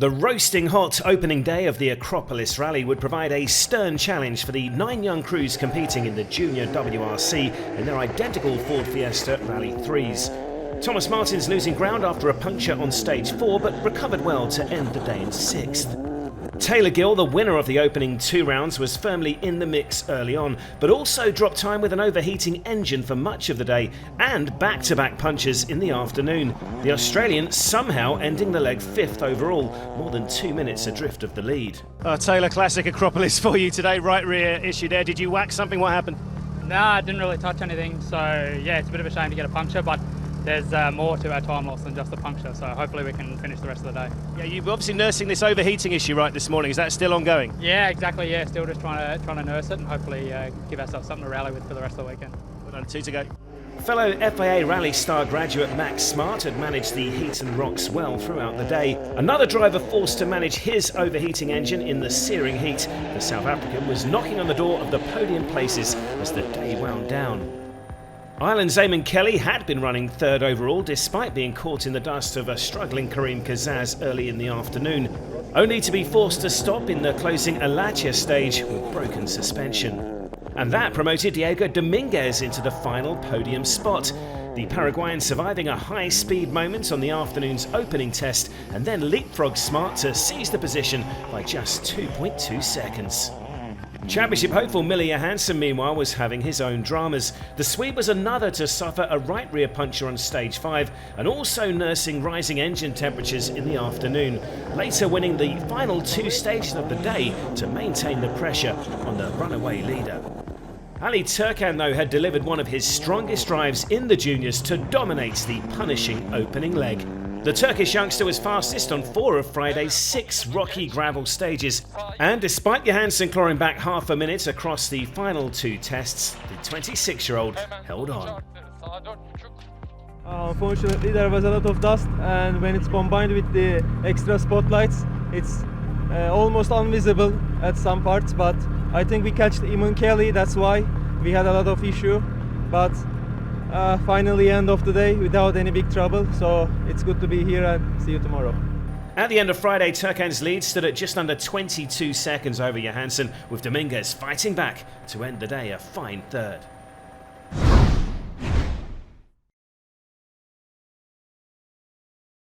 The roasting hot opening day of the Acropolis rally would provide a stern challenge for the 9 young crews competing in the junior WRC in their identical Ford Fiesta Rally 3s. Thomas Martin's losing ground after a puncture on stage 4, but recovered well to end the day in 6th. Taylor Gill, the winner of the opening 2 rounds, was firmly in the mix early on, but also dropped time with an overheating engine for much of the day and back-to-back punches in the afternoon. The Australian somehow ending the leg 5th overall, more than 2 minutes adrift of the lead. Taylor, classic Acropolis for you today, right rear issue there. Did you whack something? What happened? No, I didn't really touch anything, so yeah, it's a bit of a shame to get a puncture, but there's more to our time loss than just a puncture, so hopefully we can finish the rest of the day. Yeah, you're obviously nursing this overheating issue right this morning. Is that still ongoing? Yeah, exactly. Yeah, still just trying to nurse it and hopefully give ourselves something to rally with for the rest of the weekend. Well done, 2 to go. Fellow FIA Rally Star graduate Max Smart had managed the heat and rocks well throughout the day. Another driver forced to manage his overheating engine in the searing heat. The South African was knocking on the door of the podium places as the day wound down. Ireland's Eamon Kelly had been running 3rd overall despite being caught in the dust of a struggling Karim Kazaz early in the afternoon, only to be forced to stop in the closing Alachia stage with broken suspension. And that promoted Diego Dominguez into the final podium spot, the Paraguayan surviving a high-speed moment on the afternoon's opening test and then leapfrogged Smart to seize the position by just 2.2 seconds. Championship hopeful Millia Hansen, meanwhile, was having his own dramas. The Swede was another to suffer a right rear puncture on stage 5 and also nursing rising engine temperatures in the afternoon, later winning the final 2 stages of the day to maintain the pressure on the runaway leader. Ali Turkan, though, had delivered one of his strongest drives in the juniors to dominate the punishing opening leg. The Turkish youngster was fastest on 4 of Friday's 6 rocky gravel stages, and despite Hansen clawing back half a minute across the final 2 tests, the 26-year-old held on. Unfortunately, there was a lot of dust, and when it's combined with the extra spotlights, it's almost invisible at some parts, but I think we catched Eamon Kelly, that's why we had a lot of issue, but finally end of the day without any big trouble, so it's good to be here and see you tomorrow. At the end of Friday, Turkan's lead stood at just under 22 seconds over Hansen, with Dominguez fighting back to end the day a fine 3rd.